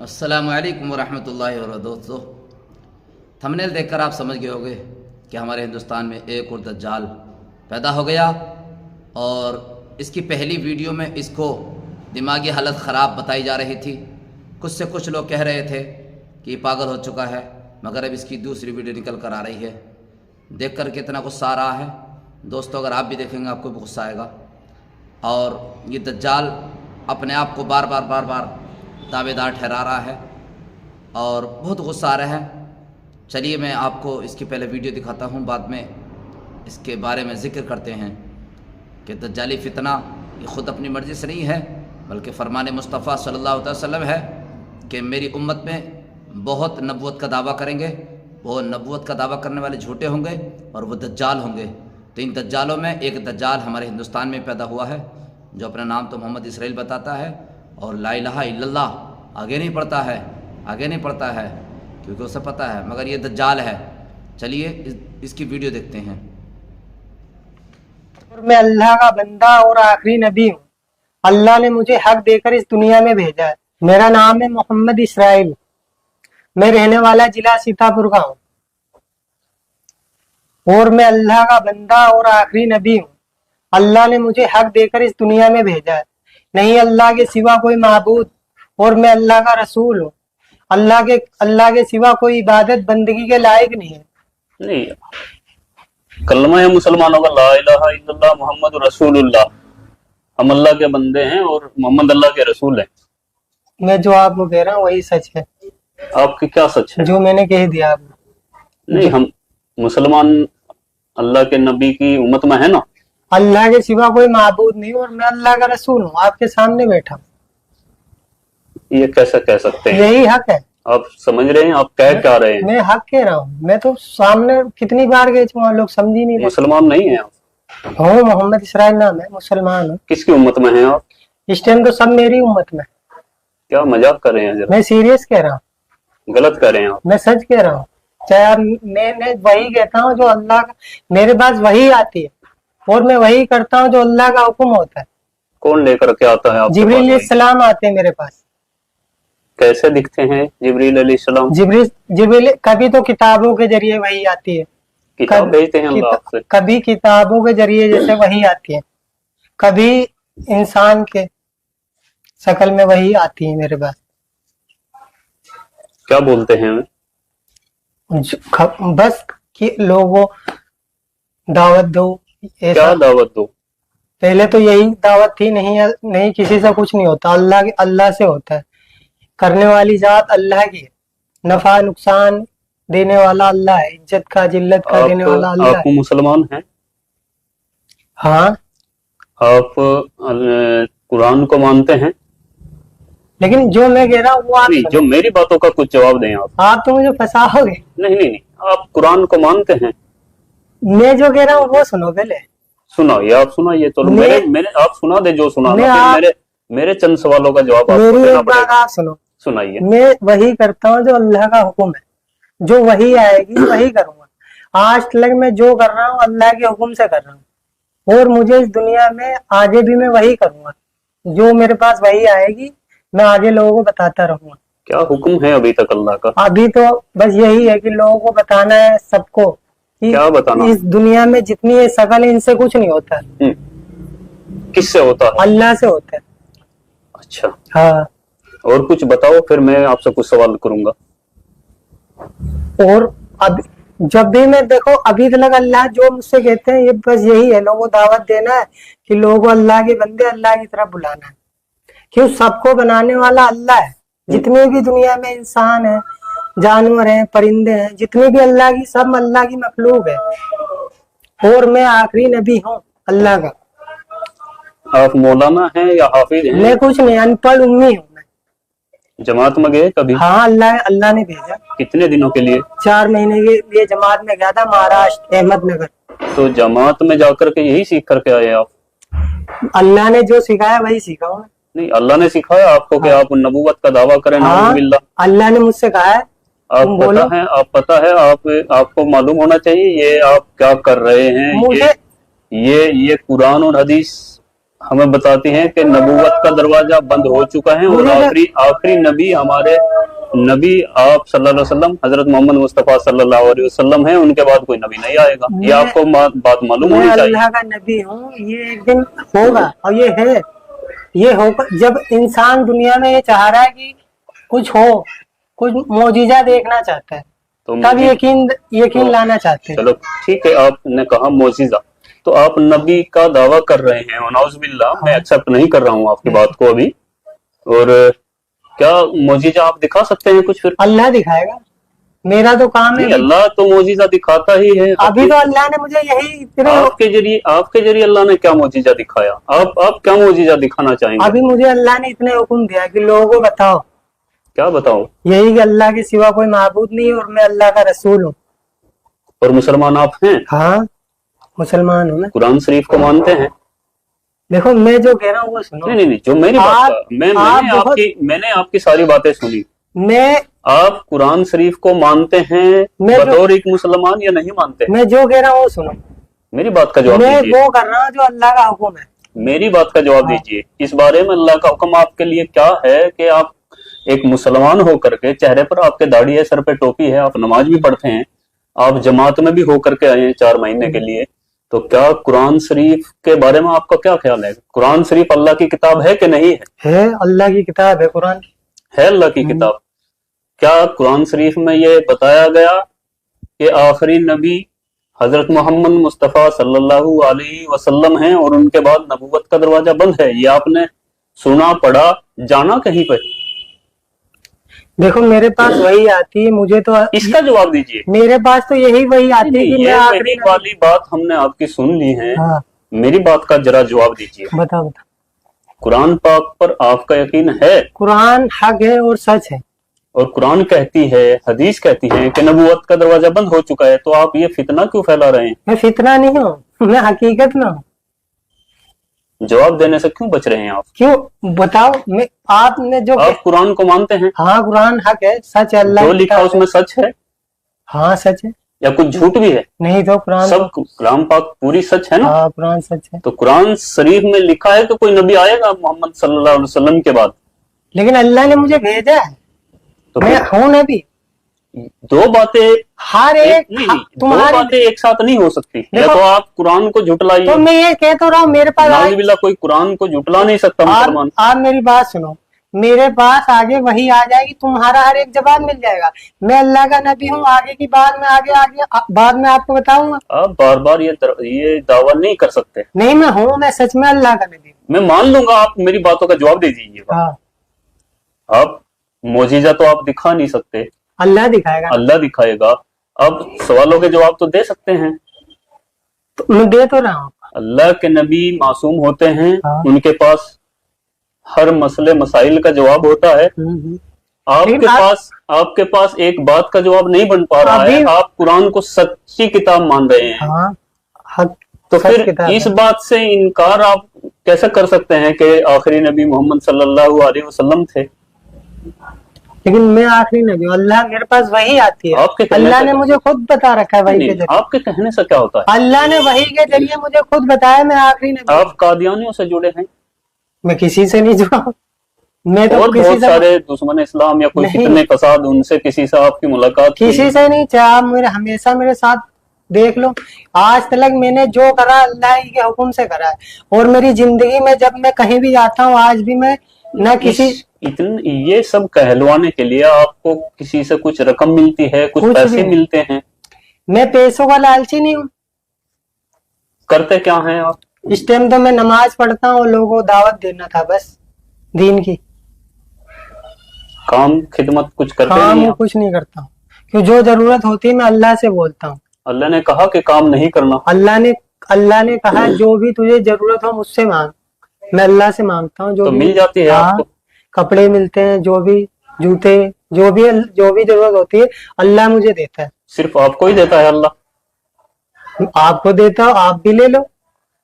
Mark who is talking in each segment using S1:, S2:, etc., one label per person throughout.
S1: अस्सलामु अलैकुम वरहमतुल्लाहि वबरकातुहू। दोस्तों, थंबनेल देखकर आप समझ गए होंगे कि हमारे हिंदुस्तान में एक और दज्जाल पैदा हो गया और इसकी पहली वीडियो में इसको दिमागी हालत ख़राब बताई जा रही थी। कुछ से कुछ लोग कह रहे थे कि पागल हो चुका है, मगर अब इसकी दूसरी वीडियो निकल कर आ रही है। देख कर कितना गुस्सा आ रहा है दोस्तों, अगर आप भी देखेंगे आपको भी गुस्सा आएगा। और ये दज्जाल अपने आप को बार बार दावेदार ठहरा रहा है और बहुत गुस्सा आ रहा है। चलिए मैं आपको इसकी पहले वीडियो दिखाता हूँ, बाद में इसके बारे में ज़िक्र करते हैं कि दज्जाली फितना ये ख़ुद अपनी मर्ज़ी से नहीं है, बल्कि फ़रमान मुस्तफ़ा सल्लल्लाहु अलैहि वसल्लम है कि मेरी उम्मत में बहुत नबूवत का दावा करेंगे। वो नबूवत का दावा करने वाले झूठे होंगे और वो दज्जाल होंगे। तो इन दज्जालों में एक दज्जाल हमारे हिंदुस्तान में पैदा हुआ है, जो अपना नाम तो मोहम्मद इसराइल बताता है और ला इलाहा इल्लल्लाह आगे नहीं पढ़ता है क्योंकि उसे पता है, मगर ये दज्जाल है। चलिए इसकी वीडियो देखते हैं।
S2: मैं अल्लाह का बंदा और आखिरी नबी हूँ। अल्लाह ने मुझे हक देकर इस दुनिया में भेजा है। मेरा नाम है मोहम्मद इसराइल। मैं रहने वाला जिला सीतापुर का हूँ और मैं अल्लाह का बंदा और आखिरी नबी हूँ। अल्लाह ने मुझे हक देकर इस दुनिया में भेजा है। नहीं अल्लाह के सिवा कोई माबूद और मैं अल्लाह का रसूल हूँ। अल्लाह के सिवा कोई इबादत बंदगी के लायक नहीं है।
S3: नहीं, कलमा है मुसलमानों का ला इलाहा इल्लल्लाह मुहम्मद रसूलुल्लाह। हम अल्लाह के बंदे हैं और मोहम्मद अल्लाह के रसूल हैं।
S2: मैं जो आपको कह रहा हूँ वही सच है।
S3: आपकी क्या सच है?
S2: जो मैंने कह दिया आपको।
S3: नहीं, हम मुसलमान अल्लाह के नबी की उम्मत में है ना।
S2: अल्लाह के सिवा कोई माबूद नहीं और मैं अल्लाह का रसूल हूँ। आपके सामने बैठा हूँ।
S3: ये कैसे कह सकते हैं?
S2: यही हक है।
S3: आप समझ रहे हैं? आप कह क्या रहे हैं?
S2: मैं हक कह रहा हूँ। मैं तो सामने कितनी बार गए थे, वहाँ लोग समझ ही नहीं रहे।
S3: मुसलमान नहीं है आप?
S2: हूँ, मोहम्मद इसराइल नाम है, मुसलमान हूँ।
S3: किसकी उम्मत में हैं आप?
S2: इस टाइम तो सब मेरी उम्मत में।
S3: क्या मजाक कर रहे हैं? जरा
S2: मैं सीरियस कह रहा हूँ।
S3: गलत कर रहे हैं आप।
S2: मैं सच कह रहा हूँ। चाहे आप मैं वही कहता हूँ जो अल्लाह का, मेरे पास वही आती है और मैं वही करता हूँ जो अल्लाह का हुक्म होता है।
S3: कौन लेकर के आता है आपके पास?
S2: जिब्रील अलैहिस्सलाम आते हैं मेरे पास।
S3: कैसे दिखते हैं जिब्रील अलैहिस्सलाम?
S2: जिब्रील कभी तो किताबों के जरिए वही आती है।
S3: किताब भेजते हैं अल्लाह से।
S2: कभी किताबों के जरिए जैसे वही आती है, कभी इंसान के शक्ल में वही आती है मेरे पास।
S3: क्या बोलते हैं?
S2: बस कि लोगों दावत दो।
S3: क्या दावत दो?
S2: पहले तो यही दावत थी, नहीं किसी से कुछ नहीं होता, अल्लाह से होता है। करने वाली जात अल्लाह की है, नफा नुकसान देने वाला अल्लाह है, इज्जत का जिल्लत का देने वाला अल्लाह है।
S3: आप मुसलमान हैं?
S2: हाँ।
S3: आप कुरान को मानते हैं?
S2: लेकिन जो मैं कह रहा हूँ वो आप
S3: जो मेरी बातों का कुछ जवाब दें
S2: आप तो मुझे फंसाओगे।
S3: नहीं, आप कुरान को मानते हैं?
S2: मैं जो कह रहा हूँ वो सुनो पहले।
S3: सुनाइए, आप सुनाइए। तो मेरे आप सुना दे जो सुना। मेरे चंद सवालों का जवाब आपको देना पड़ेगा।
S2: आप
S3: सुनाइए।
S2: मैं वही करता हूँ जो अल्लाह का हुक्म है, जो वही आएगी वही करूंगा। आज तक मैं जो कर रहा हूँ अल्लाह के हुक्म से कर रहा हूँ और मुझे इस दुनिया में आगे भी मैं वही करूंगा। जो मेरे पास वही आएगी मैं आगे लोगों को बताता रहूंगा।
S3: क्या हुक्म है अभी तक अल्लाह का?
S2: अभी तो बस यही है कि लोगों को बताना है सबको।
S3: क्या बताना?
S2: इस दुनिया में जितनी ये शकल है इनसे कुछ नहीं होता है।
S3: किससे होता है?
S2: अल्लाह से होता है।
S3: अच्छा,
S2: हाँ।
S3: और कुछ बताओ, फिर मैं आपसे कुछ सवाल करूंगा।
S2: और अब जब भी मैं देखो अभी तक अल्लाह जो मुझसे कहते हैं ये बस यही है, लोगों को दावत देना है कि लोगों को अल्लाह के बंदे अल्लाह की तरफ बुलाना है। क्यों? सबको बनाने वाला अल्लाह है। जितने भी दुनिया में इंसान है, जानवर हैं, परिंदे हैं, जितनी भी अल्लाह की, सब अल्लाह की मखलूक है और मैं आखिरी नबी हूँ अल्लाह का।
S3: आप मौलाना हैं या हाफिज हैं?
S2: मैं कुछ नहीं, अनपढ़ उम्मी हूँ।
S3: जमात में गए कभी?
S2: हाँ, अल्लाह ने भेजा।
S3: कितने दिनों के लिए?
S2: 4 महीने के लिए जमात में गया था, महाराष्ट्र अहमदनगर।
S3: तो जमात में जाकर के यही सीख करके आए आप?
S2: अल्लाह ने जो सिखाया वही सीखा हूँ।
S3: नहीं, अल्लाह ने सिखाया आपको कि आप नबूवत का दावा करें?
S2: हाँ, अल्लाह ने मुझसे कहा है।
S3: आप पता है आपको मालूम होना चाहिए ये आप क्या कर रहे हैं।
S2: मुझे
S3: ये कुरान और हदीस हमें बताती हैं कि नबूवत का दरवाजा बंद हो चुका है और आखिरी नबी हमारे नबी आप सल्लल्लाहु अलैहि वसल्लम हजरत मोहम्मद मुस्तफ़ा सल्लल्लाहु अलैहि वसल्लम हैं, उनके बाद कोई नबी नहीं आएगा। ये आपको बात मालूम होनी
S2: मैं
S3: चाहिए।
S2: अल्लाह का नबी हूँ, ये एक दिन होगा और ये है, ये होगा। जब इंसान दुनिया में ये चाह रहा है कि कुछ हो, कुछ मोजिजा देखना चाहता है,
S3: तो
S2: तब यकीन लाना चाहते हैं।
S3: चलो ठीक है, आपने कहा मोजिजा, तो आप नबी का दावा कर रहे हैं, नौजुबिल्लाह, मैं एक्सेप्ट नहीं कर रहा हूँ आपकी बात को अभी। और क्या मोजिजा आप दिखा सकते हैं कुछ? फिर
S2: अल्लाह दिखाएगा, मेरा तो काम है।
S3: अल्लाह तो मोजिजा दिखाता ही है।
S2: अभी तो अल्लाह ने मुझे यही
S3: आपके जरिए अल्लाह ने क्या मोजिजा दिखाया? आप क्या मोजिजा दिखाना चाहेंगे?
S2: अभी मुझे अल्लाह ने इतने हुक्म दिया कि लोगों को बताओ।
S3: क्या बताओ?
S2: यही कि अल्लाह के सिवा कोई माबूद नहीं है और मैं अल्लाह का रसूल हूँ।
S3: और मुसलमान आप हैं?
S2: हाँ, मुसलमान हूँ मैं।
S3: कुरान शरीफ को मानते हैं?
S2: देखो, मैं जो कह रहा हूँ वो सुनो।
S3: नहीं, जो मेरी बात मैंने आपकी सारी बातें सुनी। आप कुरान शरीफ को मानते हैं बतौर एक मुसलमान या नहीं मानते?
S2: मैं जो कह रहा हूँ वो सुनो,
S3: मेरी बात का जवाब
S2: मैं
S3: दीजिए।
S2: वो कर रहा हूँ जो अल्लाह का हुक्म है।
S3: मेरी बात का जवाब दीजिए। इस बारे में अल्लाह का हुक्म आपके लिए क्या है कि आप एक मुसलमान होकर के, चेहरे पर आपके दाढ़ी है, सर पे टोपी है, आप नमाज भी पढ़ते हैं, आप जमात में भी होकर के आए हैं 4 महीने के लिए, तो क्या कुरान शरीफ के बारे में आपका क्या ख्याल है? कुरान शरीफ अल्लाह की किताब है कि नहीं है?
S2: है, अल्लाह की किताब है। कुरान
S3: है अल्लाह की किताब। क्या कुरान शरीफ में ये बताया गया कि आखिरी नबी हजरत मोहम्मद मुस्तफ़ा सल्लल्लाहु अलैहि वसल्लम हैं और उनके बाद नबूवत का दरवाजा बंद है? ये आपने सुना, पढ़ा, जाना कहीं पे?
S2: देखो, मेरे पास वही आती है, मुझे तो
S3: इसका जवाब दीजिए।
S2: मेरे पास तो यही वही आती है कि मैं
S3: आखिरी वाली बात हमने आपकी सुन ली है।
S2: हाँ।
S3: मेरी बात का जरा जवाब दीजिए।
S2: बताओ।
S3: कुरान पाक पर आपका यकीन है?
S2: कुरान हक है और सच है।
S3: और कुरान कहती है, हदीस कहती है कि नबूवत का दरवाजा बंद हो चुका है, तो आप ये फितना क्यों फैला रहे हैं?
S2: मैं फितना नहीं हूँ, मैं हकीकत में हूँ।
S3: जवाब देने से क्यों बच रहे हैं आप?
S2: क्यों बताओ? आपने जो
S3: आप कुरान को मानते हैं?
S2: हाँ, कुरान हक है, सच है, अल्लाह
S3: जो लिखा उसमें सच है?
S2: हाँ, सच है।
S3: या कुछ झूठ भी है?
S2: नहीं, तो कुरान
S3: सब कुरान पाक पूरी सच है ना?
S2: हाँ, कुरान सच है।
S3: तो कुरान शरीफ में लिखा है कि कोई नबी आएगा मोहम्मद सल्लल्लाहु अलैहि वसल्लम के बाद?
S2: लेकिन अल्लाह ने मुझे भेजा है,
S3: तो
S2: मैं हूँ नबी।
S3: दो बातें
S2: हर एक
S3: दो बातें एक साथ नहीं हो सकती। या तो आप कुरान को झुटलाइए।
S2: तो मैं ये कह तो रहा हूँ, मेरे पास
S3: नाउजुबिल्लाह, कोई कुरान को झुटला नहीं सकता मुसलमान।
S2: आप मेरी बात सुनो, मेरे पास आगे वही आ जाएगी, तुम्हारा हर एक जवाब मिल जाएगा। मैं अल्लाह का नबी हूँ, आगे की बात में आगे बाद में आपको बताऊंगा।
S3: आप बार बार ये दावा नहीं कर सकते।
S2: नहीं, मैं हूँ, मैं सच में अल्लाह का नबी हूँ।
S3: मैं मान लूंगा, आप मेरी बातों का जवाब दे दीजिएगा।
S2: हाँ।
S3: आप मोजिजा तो आप दिखा नहीं सकते,
S2: अल्लाह दिखाएगा।
S3: अल्लाह दिखाएगा। अब सवालों के जवाब तो दे सकते हैं।
S2: तो मैं दे तो रहा हूँ।
S3: अल्लाह के नबी मासूम होते हैं।
S2: हाँ।
S3: उनके पास हर मसले मसाइल का जवाब होता है। आपके पास एक बात का जवाब नहीं बन पा रहा है। आप कुरान को सच्ची किताब मान रहे हैं।
S2: हाँ,
S3: तो फिर इस बात से इनकार आप कैसे कर सकते हैं कि आखिरी नबी मोहम्मद सल्लल्लाहु अलैहि वसल्लम थे?
S2: लेकिन मैं आखिरी नबी हूँ, अल्लाह मेरे पास वही आती है। अल्लाह ने मुझे खुद बता रखा है वही के जरिए।
S3: आपके कहने से क्या होता है?
S2: अल्लाह ने वही के जरिए मुझे खुद बताया मैं आखिरी नबी।
S3: आप कादियानियों से जुड़े हैं? मैं
S2: किसी से नहीं जुड़ा। मैं तो
S3: और बहुत सारे दुश्मन इस्लाम या कोई फितने फसाद, उनसे किसी से आपकी मुलाकात?
S2: किसी से नहीं। चाहे आप हमेशा मेरे साथ देख लो, आज तक मैंने जो करा अल्लाह के हुक्म से करा है। और मेरी जिंदगी में जब मैं कहीं भी जाता हूँ, आज भी मैं न किसी
S3: ये सब कहलवाने के लिए आपको किसी से कुछ रकम मिलती है, कुछ पैसे मिलते हैं? मैं
S2: पैसों का लालची नहीं हूँ।
S3: करते क्या हैं आप?
S2: इस टाइम तो मैं नमाज पढ़ता हूँ, लोगों को दावत देना था बस, दीन की।
S3: काम खिदमत कुछ करते
S2: काम
S3: नहीं?
S2: कुछ नहीं करता हूँ, क्यों जो जरूरत होती है मैं अल्लाह से बोलता हूँ।
S3: अल्लाह ने कहा कि काम नहीं करना?
S2: अल्लाह ने कहा जो भी तुझे जरूरत हो मुझसे मांग। मैं अल्लाह से मांगता हूँ, जो
S3: तो मिल जाती है आपको?
S2: कपड़े मिलते हैं, जो भी जूते, जो भी जरूरत होती है अल्लाह मुझे देता है।
S3: सिर्फ आपको ही देता है अल्लाह?
S2: आपको देता हो, आप भी ले लो।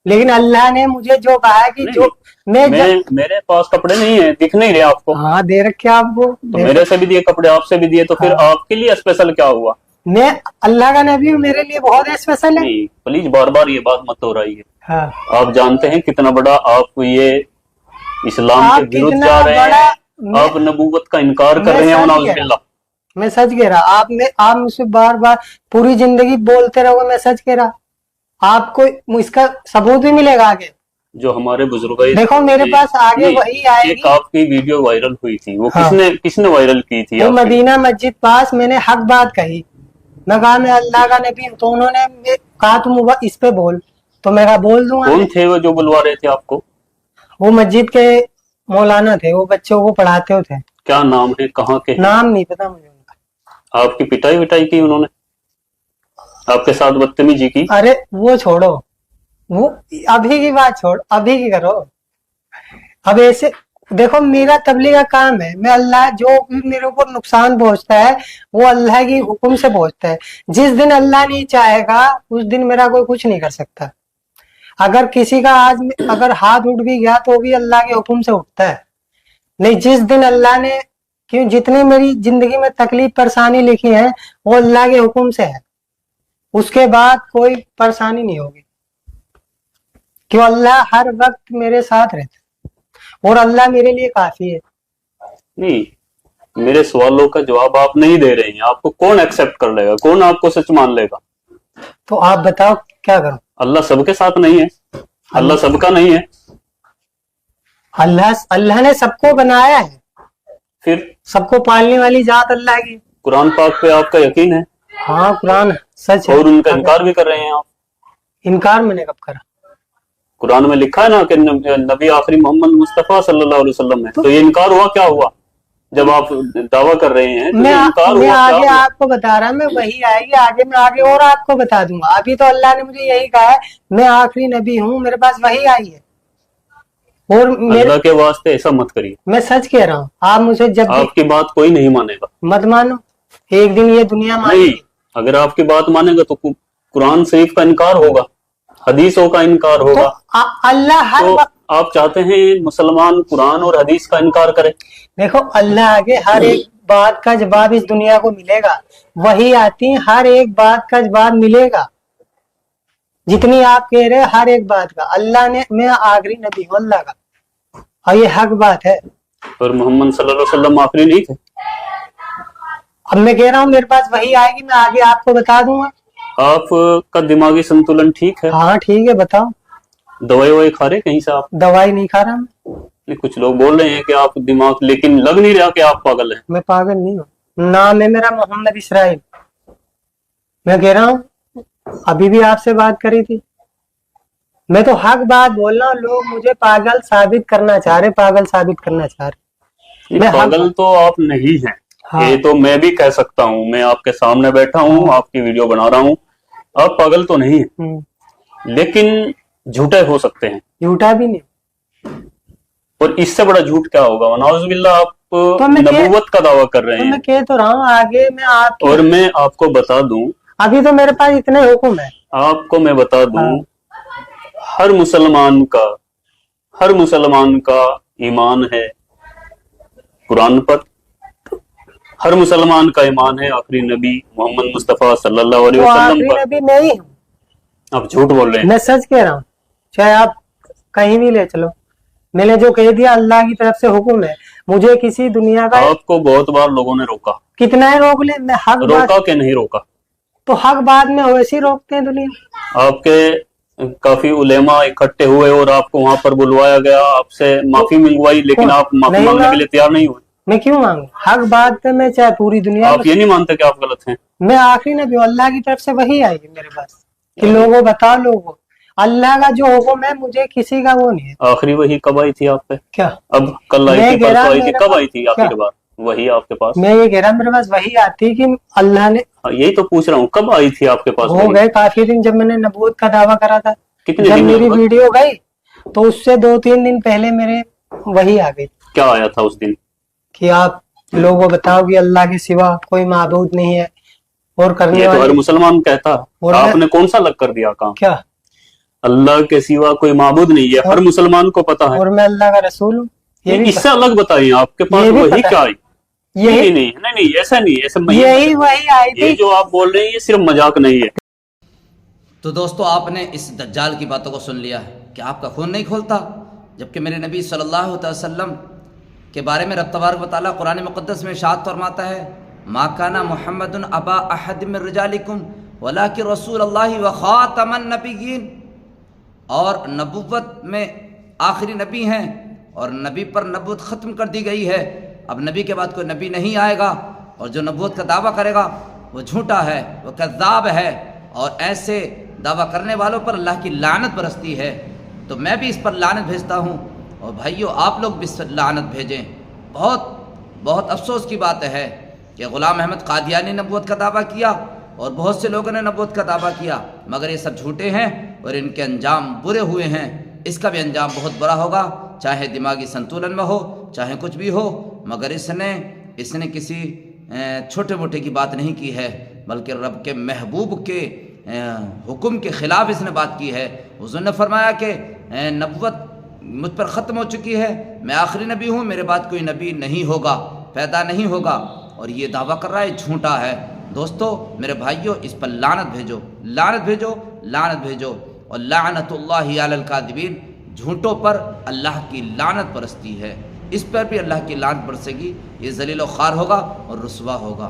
S2: लेकिन अल्लाह ने मुझे जो कहा है कि जो
S3: मेरे पास कपड़े नहीं है, दिख नहीं रहे आपको?
S2: हाँ, दे रखे आपको।
S3: तो मेरे से भी दिए कपड़े, आपसे भी दिए, तो फिर आपके लिए स्पेशल क्या हुआ?
S2: मैं अल्लाह का नबी हूँ, मेरे लिए बहुत स्पेशल है।
S3: नहीं प्लीज बार बार ये बात मत दोहराइए।
S2: हाँ,
S3: आप जानते हैं कितना बड़ा आप ये इस्लाम
S2: आप
S3: के विरुद्ध
S2: कितना
S3: जा रहे
S2: बड़ा-
S3: हैं, आप नबूवत का इनकार कर
S2: मैं
S3: रहे हैं।
S2: सच
S3: नाउजुबिल्लाह।
S2: मैं सच कह रहा, आप मुझसे बार बार पूरी जिंदगी बोलते रहोगे, मैं सच कह रहा, आपको इसका सबूत भी मिलेगा आगे।
S3: जो हमारे बुजुर्ग
S2: देखो मेरे पास आगे वही आएगी।
S3: एक आपकी वीडियो वायरल हुई थी, वो
S2: हाँ।
S3: किसने वायरल की थी?
S2: वो
S3: आपकी?
S2: मदीना मस्जिद पास मैंने हक बात कही, मैं कहा मैं अल्लाह का नबी हूँ, तो उन्होंने कहा तुम इस पे बोल, तो मैं कहा बोल दूंगा।
S3: कौन थे वो जो बुलवा रहे थे आपको?
S2: वो मस्जिद के मौलाना थे, वो बच्चों को पढ़ाते होते।
S3: क्या नाम है, कहाँ के हैं?
S2: नाम नहीं पता मुझे उनका।
S3: आपकी पिटाई विटाई की उन्होंने? आपके साथ बदतमीजी की?
S2: अरे वो छोड़ो, वो अभी की बात छोड़, अभी की करो। अब ऐसे देखो, मेरा तबलीग का काम है, मैं अल्लाह जो भी मेरे ऊपर नुकसान पहुंचता है वो अल्लाह की हुक्म से पहुंचता है। जिस दिन अल्लाह नहीं चाहेगा उस दिन मेरा कोई कुछ नहीं कर सकता। अगर किसी का आज अगर हाथ उठ भी गया तो भी अल्लाह के हुक्म से उठता है। नहीं, जिस दिन अल्लाह ने, क्यों जितनी मेरी जिंदगी में तकलीफ परेशानी लिखी है वो अल्लाह के हुक्म से है, उसके बाद कोई परेशानी नहीं होगी। क्यों, अल्लाह हर वक्त मेरे साथ रहता है और अल्लाह मेरे लिए काफी है।
S3: नहीं, मेरे सवालों का जवाब आप नहीं दे रहे हैं। आपको कौन एक्सेप्ट कर लेगा, कौन आपको सच मान लेगा?
S2: तो आप बताओ क्या करूं?
S3: अल्लाह सबके साथ नहीं है, अल्लाह सबका नहीं है।
S2: अल्लाह ने सबको बनाया है,
S3: फिर
S2: सबको पालने वाली जात अल्लाह की।
S3: कुरान पाक पे आपका यकीन है
S2: हाँ, कुरान सच है।
S3: और उनका इनकार भी कर रहे हैं आप।
S2: इनकार मैंने कब करा?
S3: कुरान में लिखा है ना कि नबी आखिरी मोहम्मद मुस्तफा सल्लल्लाहु अलैहि वसल्लम है। तो ये इनकार हुआ, क्या हुआ जब आप दावा कर रहे हैं? तो
S2: मैं
S3: ये इनकार
S2: मैं
S3: हुआ, क्या
S2: आगे
S3: हुआ?
S2: आपको बता रहा, मैं वही आएगी आगे, मैं आगे और आपको बता दूंगा। अभी तो अल्लाह ने मुझे यही कहा है, मैं आखिरी नबी हूँ, मेरे पास वही आई है। और
S3: अल्लाह के वास्ते ऐसा मत करिए।
S2: मैं सच कह रहा हूँ, आप मुझे जब भी
S3: आपकी बात कोई नहीं मानेगा।
S2: मत मानो, एक दिन ये दुनिया
S3: नहीं,
S2: मानेगी।
S3: अगर आपकी बात मानेगा तो कुरान शरीफ का इनकार होगा, हदीसों का इनकार
S2: तो
S3: होगा।
S2: अल्लाह हर
S3: तो
S2: वक्त,
S3: आप चाहते हैं मुसलमान कुरान और हदीस का इनकार करें?
S2: देखो अल्लाह आगे हर एक बात का जवाब इस दुनिया को मिलेगा, वही आती है, हर एक बात का जवाब मिलेगा। जितनी आप कह रहे हैं हर एक बात का, अल्लाह ने, मैं आखिरी नबी हूँ अल्लाह का, और ये हक बात है।
S3: और मोहम्मद सल्लल्लाहु अलैहि वसल्लम आखिरी नहीं थे?
S2: अब मैं कह रहा हूँ मेरे पास वही आएगी, मैं आगे आपको बता दूंगा।
S3: आपका दिमागी संतुलन ठीक है?
S2: हाँ ठीक है, बताओ।
S3: दवाई ववाई खा रहे कहीं से आप?
S2: दवाई नहीं खा रहा मैं।
S3: नहीं, कुछ लोग बोल रहे हैं कि आप दिमाग, लेकिन लग नहीं रहा कि आप पागल हैं।
S2: मैं पागल नहीं हूँ, नाम है मेरा मोहम्मद इसराइल। मैं कह रहा हूँ, अभी भी आपसे बात करी थी, मैं तो हक बात बोल रहा हूँ। लोग मुझे पागल साबित करना चाह रहे, पागल साबित करना चाह रहे। मैं
S3: पागल तो आप नहीं हैं।
S2: हाँ।
S3: ये तो मैं भी कह सकता हूँ, मैं आपके सामने बैठा हूँ, आपकी वीडियो बना रहा हूँ, आप पागल तो नहीं है, लेकिन झूठे हो सकते हैं।
S2: झूठा भी नहीं।
S3: और इससे बड़ा झूठ क्या होगा? नाउजुबिल्लाह, आप
S2: तो मैं
S3: नबूवत का दावा कर रहे
S2: तो
S3: हैं।
S2: मैं कह तो रहा हूँ, आगे मैं आप,
S3: और मैं आपको बता दूं,
S2: अभी तो मेरे पास इतने हुक्म है।
S3: आपको मैं बता दूं,
S2: हाँ।
S3: हर मुसलमान का ईमान है कुरान पर, हर मुसलमान का ईमान है आखिरी नबी मोहम्मद मुस्तफा सल्लल्लाहु अलैहि
S2: तो
S3: वसल्लम
S2: आखिरी
S3: पर।
S2: नबी मैं ही हूँ।
S3: आप झूठ बोल रहे हैं।
S2: मैं सच कह रहा हूँ, चाहे आप कहीं भी ले चलो, मैंने जो कह दिया अल्लाह की तरफ से हुक्म है। मुझे किसी दुनिया का,
S3: आपको बहुत बार लोगों ने रोका,
S2: कितना है रोक ले, मैं हक बात,
S3: रोका कि नहीं रोका?
S2: तो हक बात में वैसे ही रोकते हैं दुनिया।
S3: आपके काफी उलेमा इकट्ठे हुए और आपको वहां पर बुलवाया गया, आपसे माफी मिलवाई, लेकिन आप माफी
S2: नहीं,
S3: मांगने के लिए तैयार नहीं हुए।
S2: मैं क्यों मांगू? हक बात पे मैं चाहे पूरी दुनिया
S3: आप ये नहीं मानते कि आप गलत हैं?
S2: मैं आखिरी नबी हूँ, अल्लाह की तरफ से वही आई है मेरे पास कि लोगों बताओ, लोगों अल्लाह का जो हुक्म है, मुझे किसी का वो नहीं है।
S3: आखिरी वही कब आई थी आप पे?
S2: क्या
S3: अब कल आई
S2: मैं
S3: थी,
S2: कह रहा
S3: परसों आई थी,
S2: मेरे
S3: कब
S2: पास-
S3: आई थी
S2: क्या?
S3: आखिरी बार वही आपके पास?
S2: मैं ये कह रहा मेरे पास वही आती कि अल्लाह ने,
S3: हाँ, यही तो पूछ रहा हूँ, कब आई थी आपके पास
S2: हो
S3: वही?
S2: गए काफी दिन जब मैंने नबूवत का दावा करा था।
S3: कितने
S2: जब
S3: दिन
S2: मेरी
S3: लगभग?
S2: वीडियो गई तो उससे 2-3 दिन पहले मेरे वही आ गई
S3: क्या आया था उस दिन?
S2: कि आप लोगों बताओ कि अल्लाह के सिवा कोई माबूद नहीं है, और करने
S3: ये तो हर
S2: वाले
S3: मुसलमान कहता है।
S2: और मैं-
S3: आपने कौन सा लग कर दिया काम?
S2: क्या,
S3: अल्लाह के सिवा कोई माबूद नहीं है, हर मुसलमान को पता है।
S2: और मैं अल्लाह का रसूल हूँ, ये भी
S3: इससे अलग बताइए, आपके पास
S2: ये भी
S3: वही
S2: पता
S3: क्या
S2: है।
S3: आई?
S2: यही
S3: नहीं ऐसा नहीं, ऐसा
S2: यही वही आई
S3: ये
S2: थी।
S3: जो आप बोल रहे हैं ये सिर्फ मजाक नहीं है।
S1: तो दोस्तों आपने इस दज्जाल की बातों को सुन लिया कि आपका खून नहीं खोलता, जबकि मेरे नबी सल्लल्लाहु अलैहि वसल्लम के बारे में रब तबारक व तआला कुरान मुक़द्दस में इरशाद फरमाता है, मा काना मुहम्मदुन अबा अहद मिन रिजालिकुम वलाकिन रसूलुल्लाहि व खातमन नबिय्यीन। और नबुव्वत में आखिरी नबी हैं और नबी पर नबूवत ख़त्म कर दी गई है। अब नबी के बाद कोई नबी नहीं आएगा, और जो नबूवत का दावा करेगा वो झूठा है, वो कज़्ज़ाब है, और ऐसे दावा करने वालों पर अल्लाह की लानत बरसती है। तो मैं भी इस पर लानत भेजता हूँ, और भाइयों आप लोग भी इस पर लानत भेजें। बहुत अफसोस की बात है कि ग़ुलाम अहमद क़ादियानी ने नबूवत का दावा किया और बहुत से लोगों ने नबूवत का दावा किया, मगर ये सब झूठे हैं और इनके अंजाम बुरे हुए हैं। इसका भी अंजाम बहुत बुरा होगा, चाहे दिमागी संतुलन में हो, चाहे कुछ भी हो, मगर इसने किसी छोटे मोटे की बात नहीं की है, बल्कि रब के महबूब के हुक्म के ख़िलाफ़ इसने बात की है। हुज़ूर ने फरमाया कि नबूवत मुझ पर ख़त्म हो चुकी है, मैं आखिरी नबी हूँ, मेरे बाद कोई नबी नहीं होगा, पैदा नहीं होगा, और ये दावा कर रहा है, झूठा है। दोस्तों मेरे भाइयों, इस पर लानत भेजो, लानत भेजो, लानत भेजो। और लानतुल्लाहि अलल काज़िबीन, झूठों पर अल्लाह की लानत बरसती है। इस पर भी अल्लाह की लानत बरसेगी, ये ज़लील व ख़ार होगा और रुसवा होगा।